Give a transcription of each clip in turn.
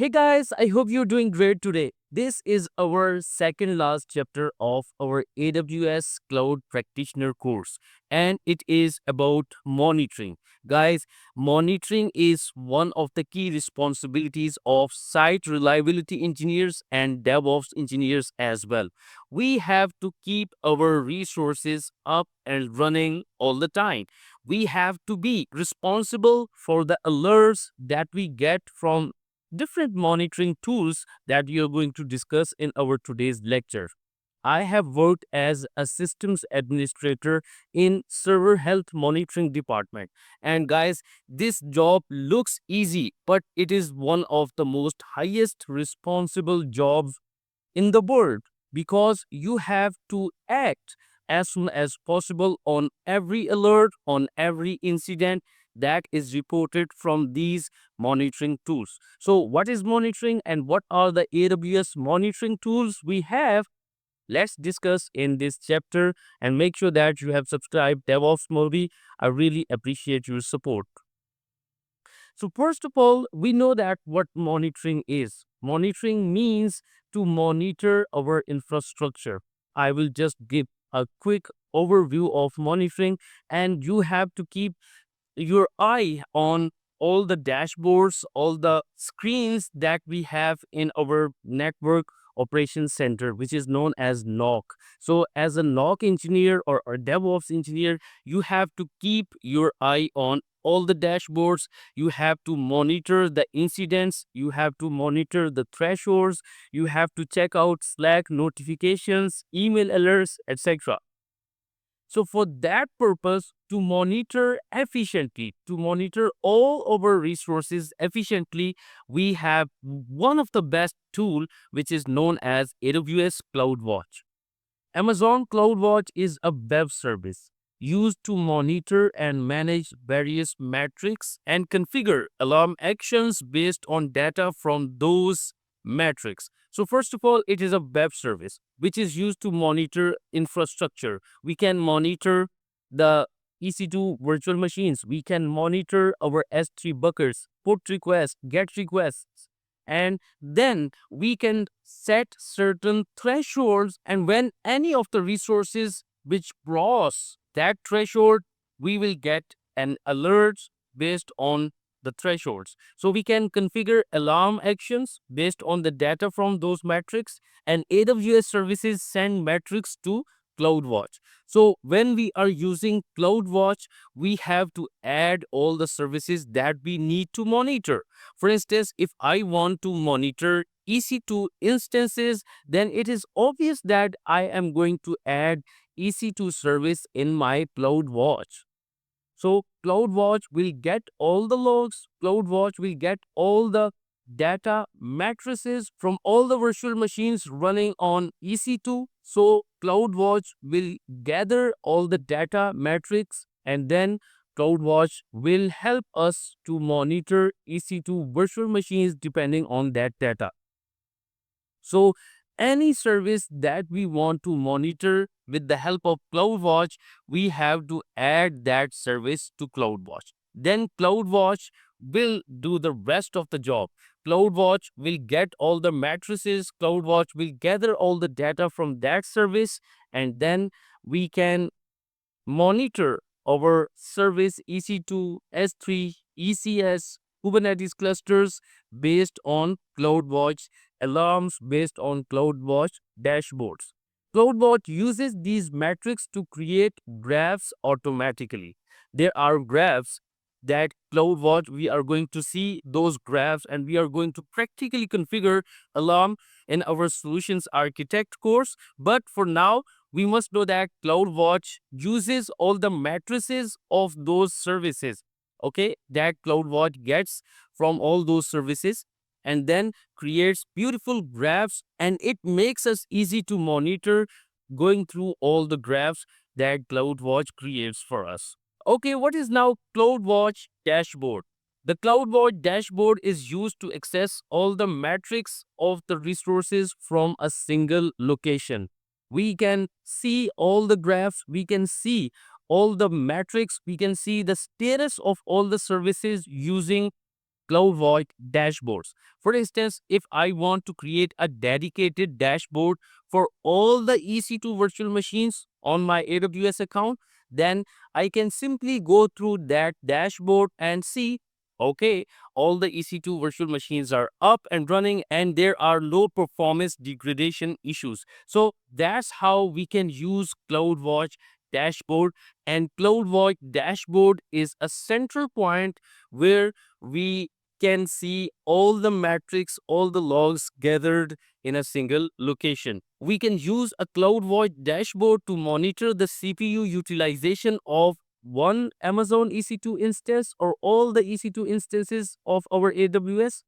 Hey guys, I hope you're doing great today. This is our second last chapter of our AWS Cloud Practitioner course, and it is about monitoring. Guys, monitoring is one of the key responsibilities of site reliability engineers and DevOps engineers as well. We have to keep our resources up and running all the time. We have to be responsible for the alerts that we get from different monitoring tools that we are going to discuss in our today's lecture. I have worked as a systems administrator in server health monitoring department. And guys, this job looks easy, but it is one of the most highest responsible jobs in the world because you have to act as soon as possible on every alert, on every incident that is reported from these monitoring tools. So, what is monitoring and what are the AWS monitoring tools we have? Let's discuss in this chapter and make sure that you have subscribed DevOps Movie. I really appreciate your support. So, first of all, we know that what monitoring is. Monitoring means to monitor our infrastructure. I will just give a quick overview of monitoring, and you have to keep your eye on all the dashboards, all the screens that we have in our network operations center, which is known as NOC. So, as a NOC engineer or DevOps engineer, you have to keep your eye on all the dashboards. You have to monitor the incidents, you have to monitor the thresholds, you have to check out Slack notifications, email alerts, etc. So, for that purpose, to monitor efficiently, to monitor all our resources efficiently, we have one of the best tool, which is known as AWS CloudWatch. Amazon CloudWatch is a web service used to monitor and manage various metrics and configure alarm actions based on data from those metrics. So, first of all, it is a web service which is used to monitor infrastructure. We can monitor the EC2 virtual machines, we can monitor our S3 buckets, put requests, get requests, and then we can set certain thresholds, and when any of the resources which cross that threshold, we will get an alert based on the thresholds. So we can configure alarm actions based on the data from those metrics, and AWS services send metrics to CloudWatch. So when we are using CloudWatch, we have to add all the services that we need to monitor. For instance, if I want to monitor EC2 instances, then it is obvious that I am going to add EC2 service in my CloudWatch. So CloudWatch will get all the logs, CloudWatch will get all the data matrices from all the virtual machines running on EC2. So CloudWatch will gather all the data metrics, and then CloudWatch will help us to monitor EC2 virtual machines depending on that data. So, any service that we want to monitor with the help of CloudWatch, we have to add that service to CloudWatch. Then CloudWatch will do the rest of the job. CloudWatch will get all the matrices, CloudWatch will gather all the data from that service, and then we can monitor our service EC2, S3, ECS, Kubernetes clusters based on CloudWatch, alarms based on CloudWatch dashboards. CloudWatch uses these metrics to create graphs automatically. There are graphs that CloudWatch, we are going to see those graphs, and we are going to practically configure alarm in our solutions architect course. But for now, we must know that CloudWatch uses all the matrices of those services, okay, that CloudWatch gets from all those services, and then creates beautiful graphs, and it makes us easy to monitor going through all the graphs that CloudWatch creates for us. Okay, what is now CloudWatch dashboard? The CloudWatch dashboard is used to access all the metrics of the resources from a single location. We can see all the graphs, we can see all the metrics, we can see the status of all the services using CloudWatch dashboards. For instance, if I want to create a dedicated dashboard for all the EC2 virtual machines on my AWS account, then I can simply go through that dashboard and see, okay, all the EC2 virtual machines are up and running and there are no performance degradation issues. So that's how we can use CloudWatch dashboard. And CloudWatch dashboard is a central point where we can see all the metrics, all the logs gathered in a single location. We can use a CloudWatch dashboard to monitor the CPU utilization of one Amazon EC2 instance or all the EC2 instances of our AWS,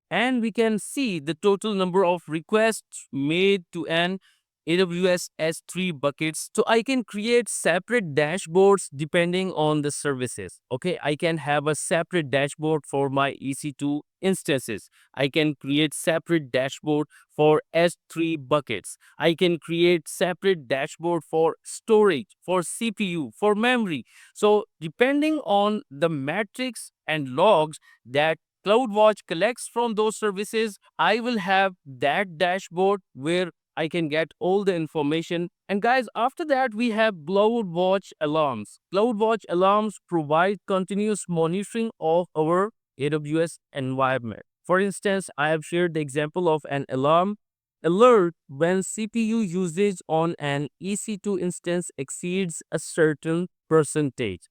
and we can see the total number of requests made to an AWS S3 buckets. So I can create separate dashboards depending on the services. Okay, I can have a separate dashboard for my EC2 instances. I can create separate dashboard for S3 buckets. I can create separate dashboard for storage, for CPU, for memory. So depending on the metrics and logs that CloudWatch collects from those services, I will have that dashboard where I can get all the information. And guys, after that, we have CloudWatch alarms. CloudWatch alarms provide continuous monitoring of our AWS environment. For instance, I have shared the example of an alarm alert when CPU usage on an EC2 instance exceeds a certain percentage,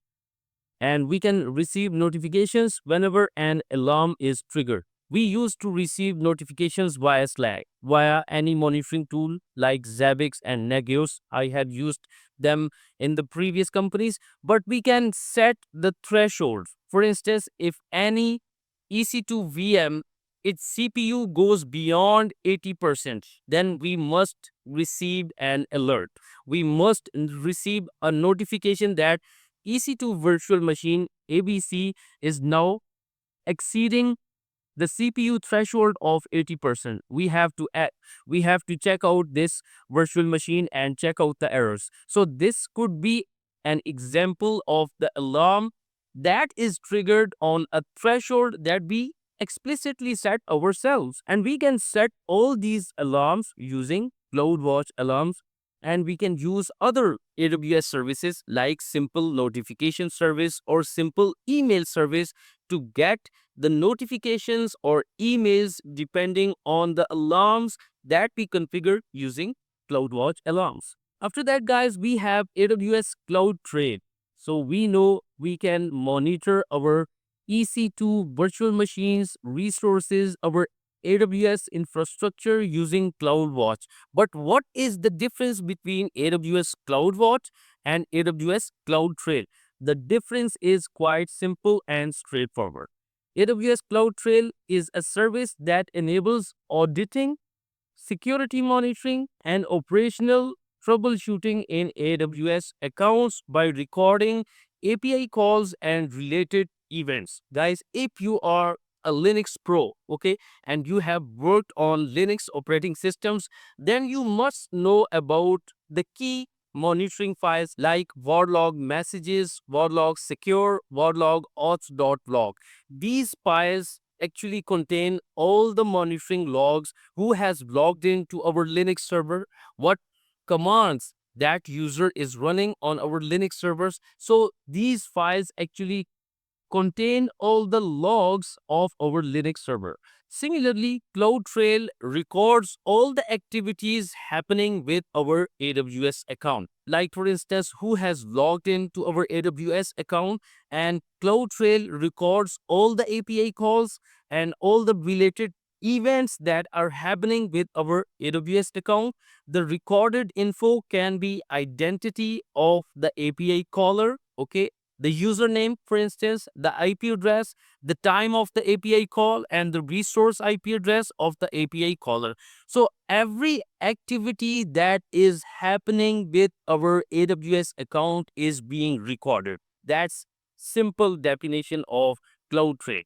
and we can receive notifications whenever an alarm is triggered. We used to receive notifications via Slack, via any monitoring tool like Zabbix and Nagios. I have used them in the previous companies, but we can set the threshold. For instance, if any EC2 VM, its CPU goes beyond 80%, then we must receive an alert. We must receive a notification that EC2 virtual machine ABC is now exceeding the CPU threshold of 80%. We have to check out this virtual machine and check out the errors. So this could be an example of the alarm that is triggered on a threshold that we explicitly set ourselves. And we can set all these alarms using CloudWatch alarms, and we can use other AWS services like simple notification service or simple email service to get the notifications or emails depending on the alarms that we configure using CloudWatch alarms. After that, guys, we have AWS CloudTrail. So we know we can monitor our EC2 virtual machines, resources, our AWS infrastructure using CloudWatch. But what is the difference between AWS CloudWatch and AWS CloudTrail? The difference is quite simple and straightforward. AWS CloudTrail is a service that enables auditing, security monitoring, and operational troubleshooting in AWS accounts by recording API calls and related events. Guys, if you are a Linux pro, okay, and you have worked on Linux operating systems, then you must know about the key monitoring files like warlog messages, warlog secure, warlog auth.log. These files actually contain all the monitoring logs, who has logged into our Linux server, what commands that user is running on our Linux servers. So these files actually contain all the logs of our Linux server. Similarly, CloudTrail records all the activities happening with our AWS account. Like for instance, who has logged into our AWS account, and CloudTrail records all the API calls and all the related events that are happening with our AWS account. The recorded info can be identity of the API caller, okay, the username, for instance, the IP address, the time of the API call, and the resource IP address of the API caller. So every activity that is happening with our AWS account is being recorded. That's simple definition of CloudTrail.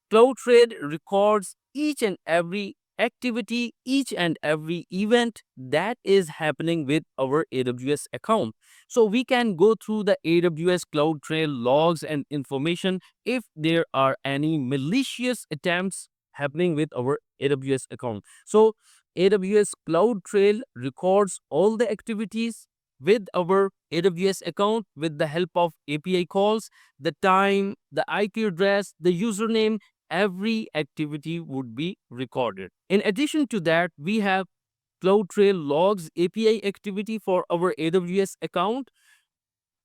CloudTrail records each and every activity, each and every event that is happening with our AWS account. So we can go through the AWS CloudTrail logs and information if there are any malicious attempts happening with our AWS account. So AWS CloudTrail records all the activities with our AWS account with the help of API calls, the time, the IP address, the username, every activity would be recorded. In addition to that, we have CloudTrail logs API activity for our AWS account,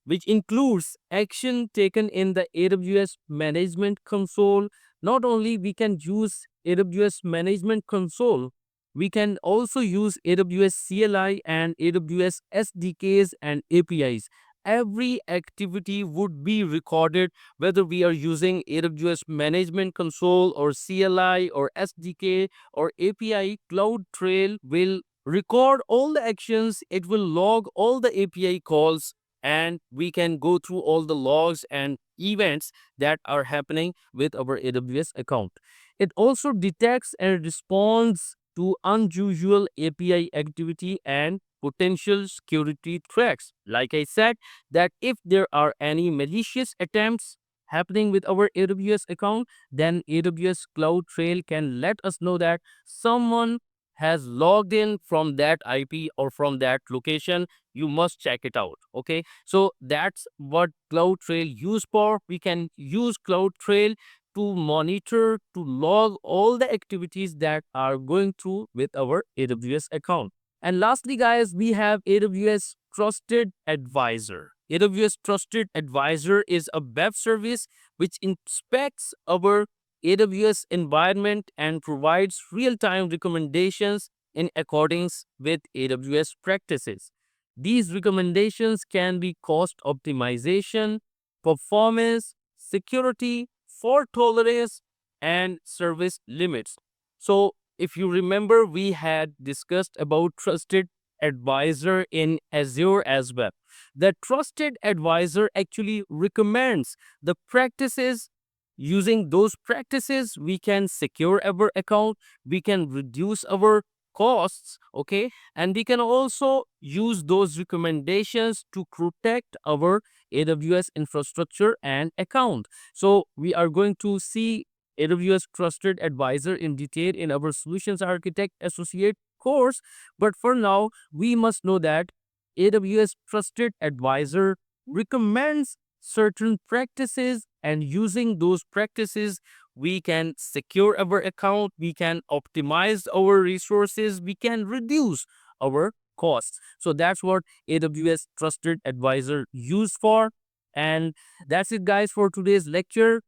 which includes action taken in the AWS Management Console. Not only we can use AWS Management Console, we can also use AWS CLI and AWS SDKs and APIs. Every activity would be recorded whether we are using AWS Management Console or CLI or SDK or API. CloudTrail will record all the actions, it will log all the API calls, and we can go through all the logs and events that are happening with our AWS account. It also detects and responds to unusual API activity and potential security threats. Like I said, that if there are any malicious attempts happening with our AWS account, then AWS CloudTrail can let us know that someone has logged in from that IP or from that location. You must check it out. Okay, so that's what CloudTrail used for. We can use CloudTrail to monitor, to log all the activities that are going through with our AWS account. And lastly, guys, we have AWS Trusted Advisor. AWS Trusted Advisor is a web service which inspects our AWS environment and provides real-time recommendations in accordance with AWS practices. These recommendations can be cost optimization, performance, security, fault tolerance, and service limits. So, if you remember, we had discussed about Trusted Advisor in Azure as well. The Trusted Advisor actually recommends the practices. Using those practices, we can secure our account, we can reduce our costs, okay, and we can also use those recommendations to protect our AWS infrastructure and account. So we are going to see AWS Trusted Advisor in detail in our Solutions Architect Associate course, but for now we must know that AWS Trusted Advisor recommends certain practices, and using those practices we can secure our account, we can optimize our resources, we can reduce our costs. So that's what AWS Trusted Advisor used for. And that's it, guys, for today's lecture.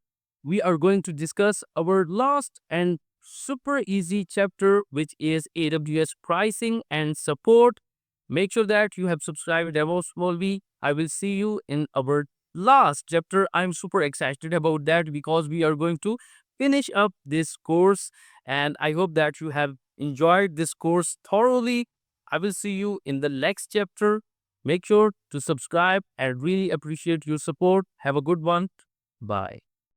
We are going to discuss our last and super easy chapter, which is AWS pricing and support. Make sure that you have subscribed to DevOps Smallby. I will see you in our last chapter. I'm super excited about that because we are going to finish up this course, and I hope that you have enjoyed this course thoroughly. I will see you in the next chapter. Make sure to subscribe and really appreciate your support. Have a good one. Bye.